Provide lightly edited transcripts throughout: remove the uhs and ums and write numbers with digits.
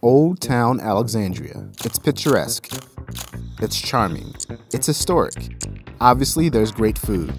Old Town Alexandria. It's picturesque. It's charming. It's historic. Obviously, there's great food.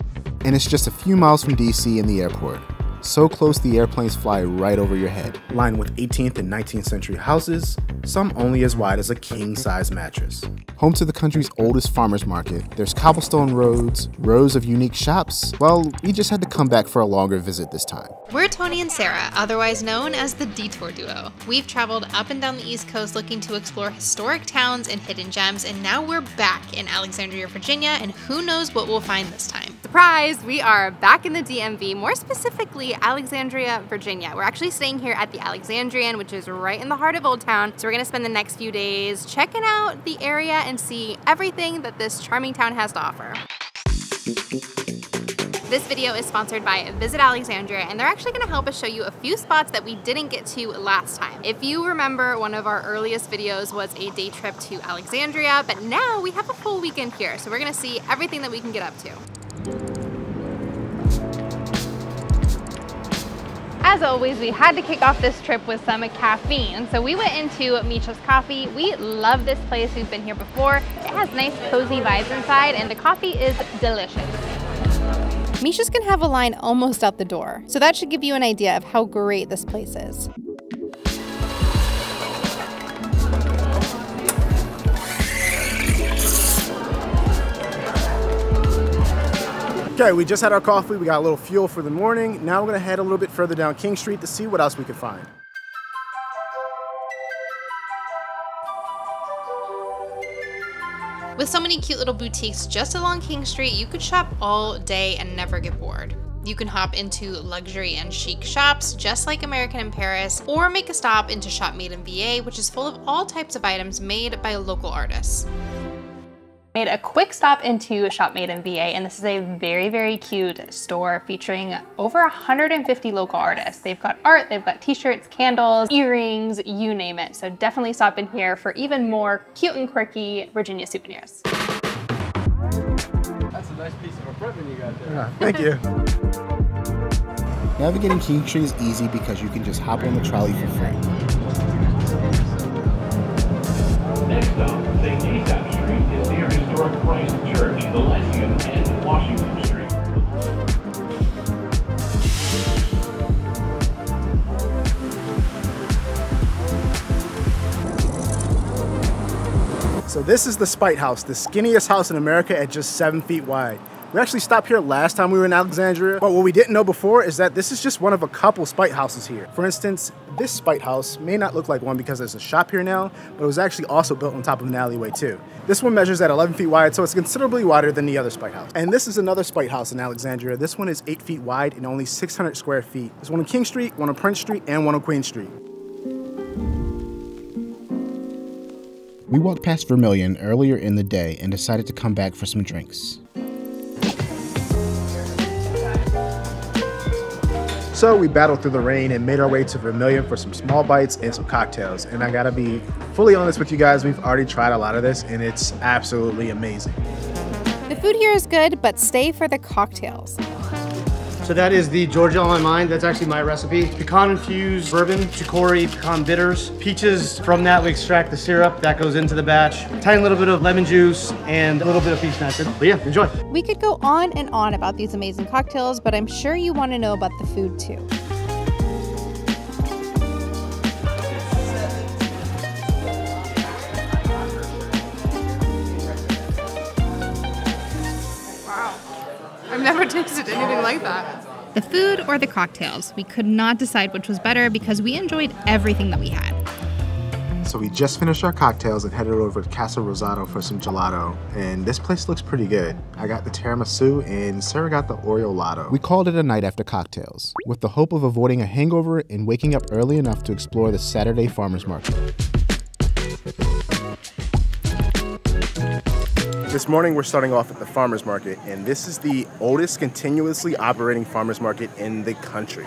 And it's just a few miles from DC and the airport. So close the airplanes fly right over your head. Lined with 18th and 19th century houses, some only as wide as a king-size mattress. Home to the country's oldest farmers market, there's cobblestone roads, rows of unique shops. Well, we just had to come back for a longer visit this time. We're Tony and Sarah, otherwise known as the Detour Duo. We've traveled up and down the East Coast looking to explore historic towns and hidden gems, and now we're back in Alexandria, Virginia, and who knows what we'll find this time. Surprise! We are back in the DMV, more specifically Alexandria, Virginia. We're actually staying here at the Alexandrian, which is right in the heart of Old Town. So we're gonna spend the next few days checking out the area and see everything that this charming town has to offer. This video is sponsored by Visit Alexandria, and they're actually gonna help us show you a few spots that we didn't get to last time. If you remember, one of our earliest videos was a day trip to Alexandria, but now we have a full weekend here, so we're gonna see everything that we can get up to. As always, we had to kick off this trip with some caffeine. So we went into Misha's Coffee. We love this place. We've been here before. It has nice cozy vibes inside, and the coffee is delicious. Misha's can have a line almost out the door, so that should give you an idea of how great this place is. Okay, we just had our coffee, we got a little fuel for the morning. Now we're gonna head a little bit further down King Street to see what else we could find. With so many cute little boutiques just along King Street, you could shop all day and never get bored. You can hop into luxury and chic shops, just like American in Paris, or make a stop into Shop Made in VA, which is full of all types of items made by local artists. Made a quick stop into Shop Made in VA, and this is a very, very cute store featuring over 150 local artists. They've got art, they've got t-shirts, candles, earrings, you name it. So definitely stop in here for even more cute and quirky Virginia souvenirs. That's a nice piece of equipment you got there. Yeah, thank you. Navigating King Street is easy because you can just hop on the trolley for free. Next stop, St. Asaph Street is near historic Christ Church, the Lyceum, and Washington Street. So this is the Spite House, the skinniest house in America at just 7 feet wide. We actually stopped here last time we were in Alexandria, but what we didn't know before is that this is just one of a couple Spite houses here. For instance, this Spite house may not look like one because there's a shop here now, but it was actually also built on top of an alleyway too. This one measures at 11 feet wide, so it's considerably wider than the other Spite house. And this is another Spite house in Alexandria. This one is 8 feet wide and only 600 square feet. There's one on King Street, one on Prince Street, and one on Queen Street. We walked past Vermilion earlier in the day and decided to come back for some drinks. So we battled through the rain and made our way to Vermilion for some small bites and some cocktails. And I gotta be fully honest with you guys, we've already tried a lot of this and it's absolutely amazing. The food here is good, but stay for the cocktails. So that is the Georgia on my mind. That's actually my recipe. Pecan infused bourbon, chicory, pecan bitters, peaches. From that we extract the syrup that goes into the batch. Tiny little bit of lemon juice and a little bit of peach nut. But yeah, enjoy. We could go on and on about these amazing cocktails, but I'm sure you want to know about the food too. I've never tasted anything like that. The food or the cocktails? We could not decide which was better because we enjoyed everything that we had. So we just finished our cocktails and headed over to Casa Rosado for some gelato. And this place looks pretty good. I got the tiramisu and Sarah got the Oreo Lotto. We called it a night after cocktails, with the hope of avoiding a hangover and waking up early enough to explore the Saturday farmers market. This morning we're starting off at the farmers market, and this is the oldest continuously operating farmers market in the country.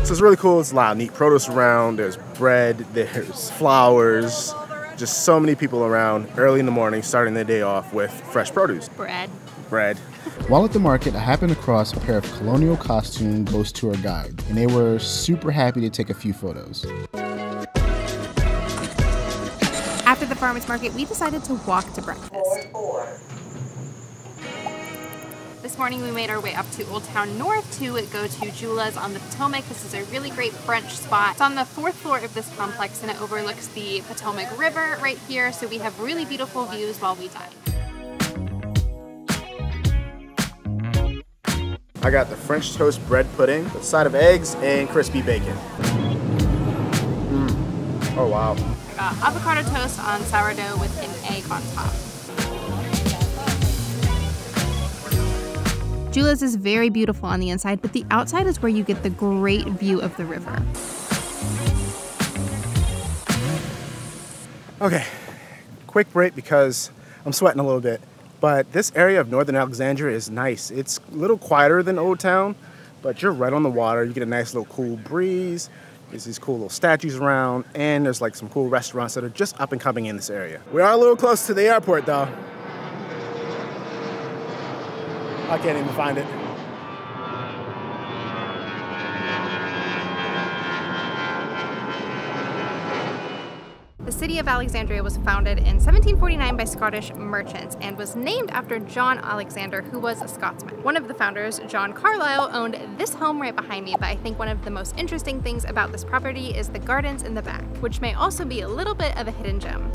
So it's really cool. There's a lot of neat produce around. There's bread, there's flowers, just so many people around early in the morning starting their day off with fresh produce. Bread. Bread. While at the market, I happened across a pair of colonial costume ghost tour guides, and they were super happy to take a few photos. After the farmer's market, we decided to walk to breakfast. This morning we made our way up to Old Town North to go to Jula's on the Potomac. This is a really great brunch spot. It's on the 4th floor of this complex and it overlooks the Potomac River right here, so we have really beautiful views while we dine. I got the French toast bread pudding with a side of eggs and crispy bacon. Oh wow. I got avocado toast on sourdough with an egg on top. Jula's is very beautiful on the inside, but the outside is where you get the great view of the river. Okay, quick break because I'm sweating a little bit. But this area of northern Alexandria is nice. It's a little quieter than Old Town, but you're right on the water. You get a nice little cool breeze. There's these cool little statues around, and there's like some cool restaurants that are just up and coming in this area. We are a little close to the airport though. I can't even find it. The city of Alexandria was founded in 1749 by Scottish merchants and was named after John Alexander, who was a Scotsman. One of the founders, John Carlyle, owned this home right behind me, but I think one of the most interesting things about this property is the gardens in the back, which may also be a little bit of a hidden gem.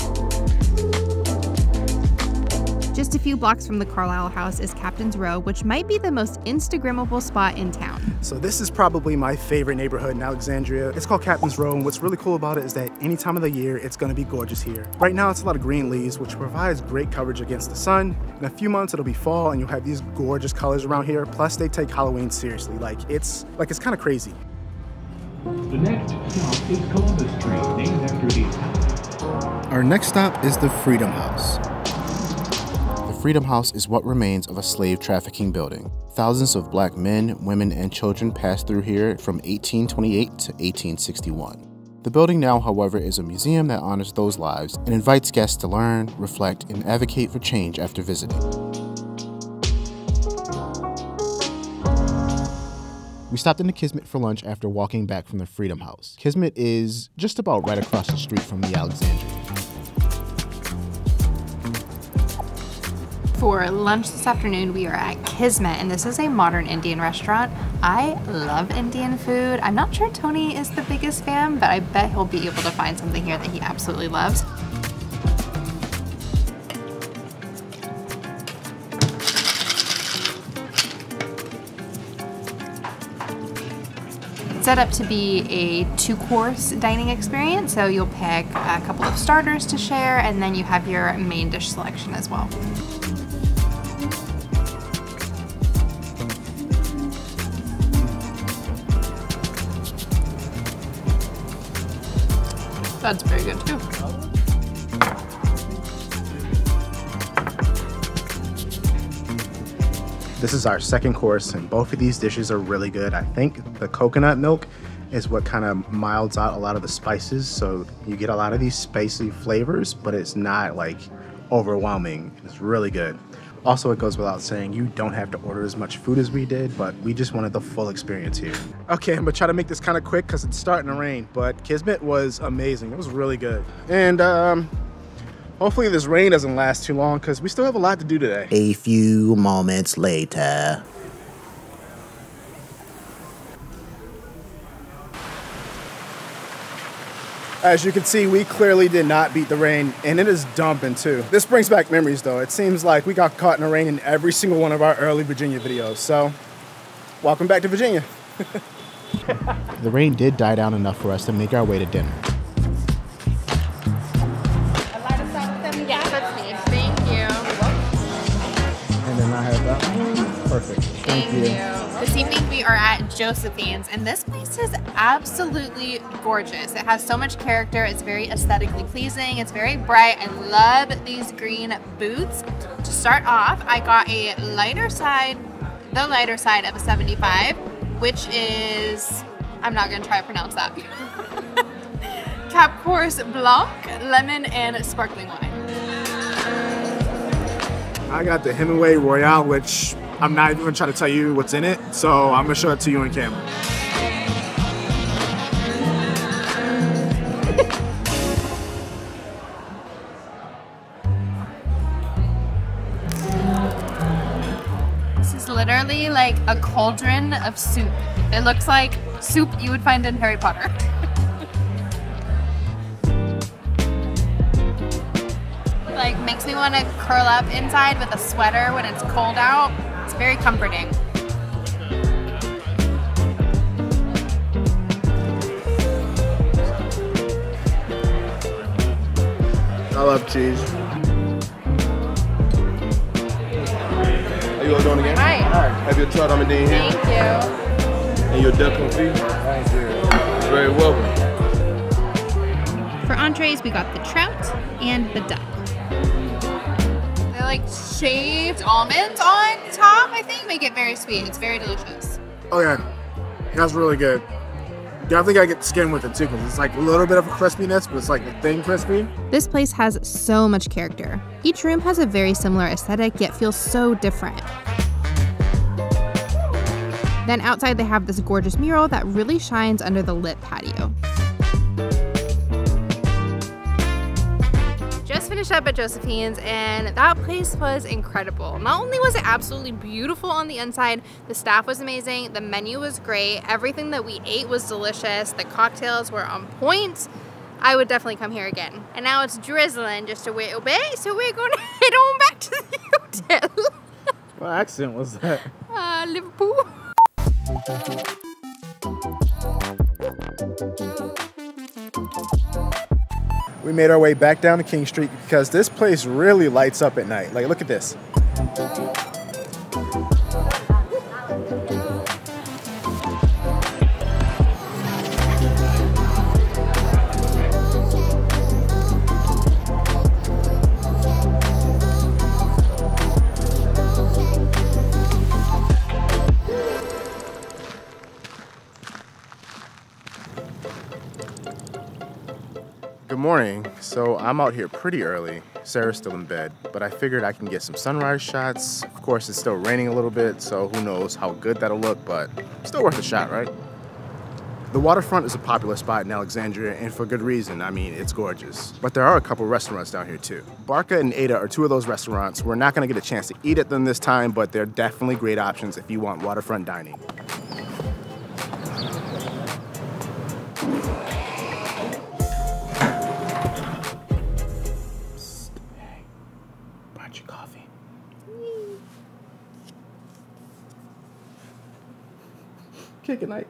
Just a few blocks from the Carlyle house is Captain's Row, which might be the most Instagrammable spot in town. So this is probably my favorite neighborhood in Alexandria. It's called Captain's Row, and what's really cool about it is that any time of the year, it's gonna be gorgeous here. Right now, it's a lot of green leaves, which provides great coverage against the sun. In a few months, it'll be fall, and you'll have these gorgeous colors around here. Plus, they take Halloween seriously. It's kind of crazy. The next stop is Columbus Street, named after the... Our next stop is the Freedom House. The Freedom House is what remains of a slave trafficking building. Thousands of black men, women, and children passed through here from 1828 to 1861. The building now, however, is a museum that honors those lives and invites guests to learn, reflect, and advocate for change after visiting. We stopped into Kismet for lunch after walking back from the Freedom House. Kismet is just about right across the street from the Alexandria. For lunch this afternoon, we are at Kismet, and this is a modern Indian restaurant. I love Indian food. I'm not sure Tony is the biggest fan, but I bet he'll be able to find something here that he absolutely loves. It's set up to be a 2-course dining experience, so you'll pick a couple of starters to share, and then you have your main dish selection as well. That's very good too. This is our second course, and both of these dishes are really good. I think the coconut milk is what kind of milds out a lot of the spices, so you get a lot of these spicy flavors, but it's not like overwhelming. It's really good. Also, it goes without saying, you don't have to order as much food as we did, but we just wanted the full experience here. Okay, I'm gonna try to make this kind of quick because it's starting to rain, but Kismet was amazing. It was really good. And hopefully this rain doesn't last too long because we still have a lot to do today. A few moments later. As you can see, we clearly did not beat the rain, and it is dumping too. This brings back memories though. It seems like we got caught in the rain in every single one of our early Virginia videos. So, welcome back to Virginia. The rain did die down enough for us to make our way to dinner. Yes, that's me. Thank you. And then I have that one. Perfect. Thank you. This evening we are at Josephine's, and this place is absolutely gorgeous. It has so much character. It's very aesthetically pleasing. It's very bright. I love these green boots. To start off, I got the lighter side of a 75, which is, I'm not gonna try to pronounce that. Cap Course Blanc, lemon, and sparkling wine. I got the Hemingway Royale, which I'm not even gonna try to tell you what's in it, so I'm gonna show it to you on camera. This is literally like a cauldron of soup. It looks like soup you would find in Harry Potter. Like makes me want to curl up inside with a sweater when it's cold out. It's very comforting. I love cheese. How you all doing again? Hi. Have your trout almondine here Thank you. and your duck confit. Thank you. You're very welcome. For entrees, we got the trout and the duck. They like shaved almonds on top, I think, make it very sweet. It's very delicious. Oh yeah, that's really good. Definitely gotta get the skin with it too, because it's like a little bit of a crispiness, but it's like a thin crispy. This place has so much character. Each room has a very similar aesthetic, yet feels so different. Then outside they have this gorgeous mural that really shines under the lit patio. Just finished up at Josephine's and that place was incredible. Not only was it absolutely beautiful on the inside, the staff was amazing, the menu was great, everything that we ate was delicious, the cocktails were on point. I would definitely come here again. And now it's drizzling just a little bit, so we're gonna head on back to the hotel. What accent was that? Liverpool. We made our way back down to King Street because this place really lights up at night. Like, look at this. Good morning. So I'm out here pretty early. Sarah's still in bed, but I figured I can get some sunrise shots. Of course, it's still raining a little bit, so who knows how good that'll look, but still worth a shot, right? The waterfront is a popular spot in Alexandria, and for good reason. I mean, it's gorgeous. But there are a couple restaurants down here too. Barca and Ada are two of those restaurants. We're not gonna get a chance to eat at them this time, but they're definitely great options if you want waterfront dining. Brought you coffee. Okay, good night.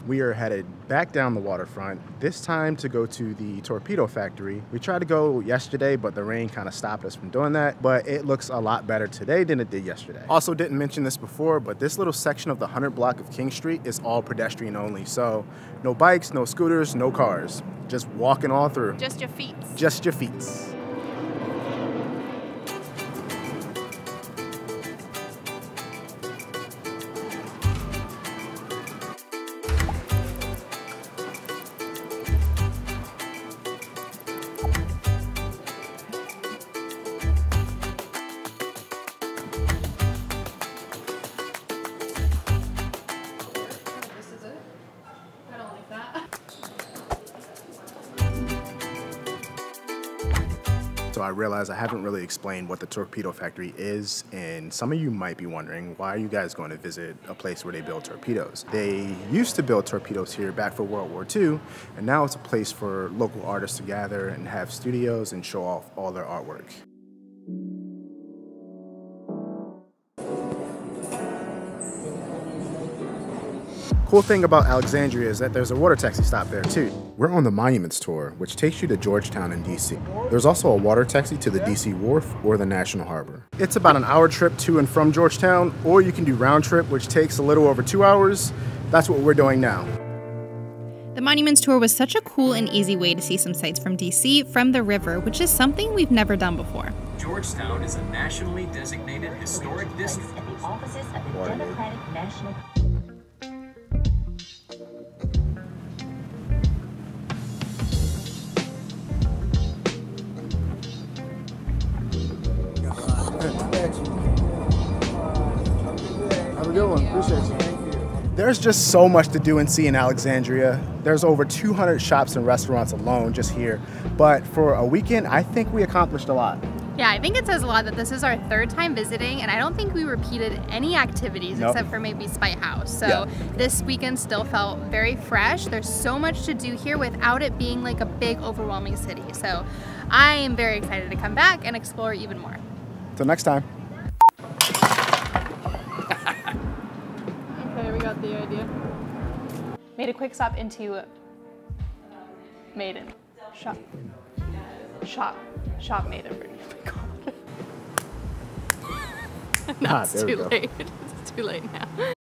We are headed back down the waterfront, this time to go to the torpedo factory. We tried to go yesterday, but the rain kind of stopped us from doing that, but it looks a lot better today than it did yesterday. Also, didn't mention this before, but this little section of the 100 block of King Street is all pedestrian only, so no bikes, no scooters, no cars. Just walking all through. Just your feet. Just your feet. So I realized I haven't really explained what the torpedo factory is, and some of you might be wondering, why are you guys going to visit a place where they build torpedoes? They used to build torpedoes here back for World War II, and now it's a place for local artists to gather and have studios and show off all their artwork. Cool thing about Alexandria is that there's a water taxi stop there too. We're on the Monuments Tour, which takes you to Georgetown in DC. There's also a water taxi to the DC Wharf or the National Harbor. It's about an hour trip to and from Georgetown, or you can do round trip, which takes a little over 2 hours. That's what we're doing now. The Monuments Tour was such a cool and easy way to see some sights from DC from the river, which is something we've never done before. Georgetown is a nationally designated historic district. At the offices of the Democratic National. There's just so much to do and see in Alexandria. There's over 200 shops and restaurants alone just here. But for a weekend, I think we accomplished a lot. Yeah, I think it says a lot that this is our third time visiting, and I don't think we repeated any activities except for maybe Spite House. So this weekend still felt very fresh. There's so much to do here without it being like a big, overwhelming city. So I am very excited to come back and explore even more. Till next time. Okay, we got the idea. Made a quick stop into Maiden. Shop Maiden. Oh my god. No, it's too late. It's too late now.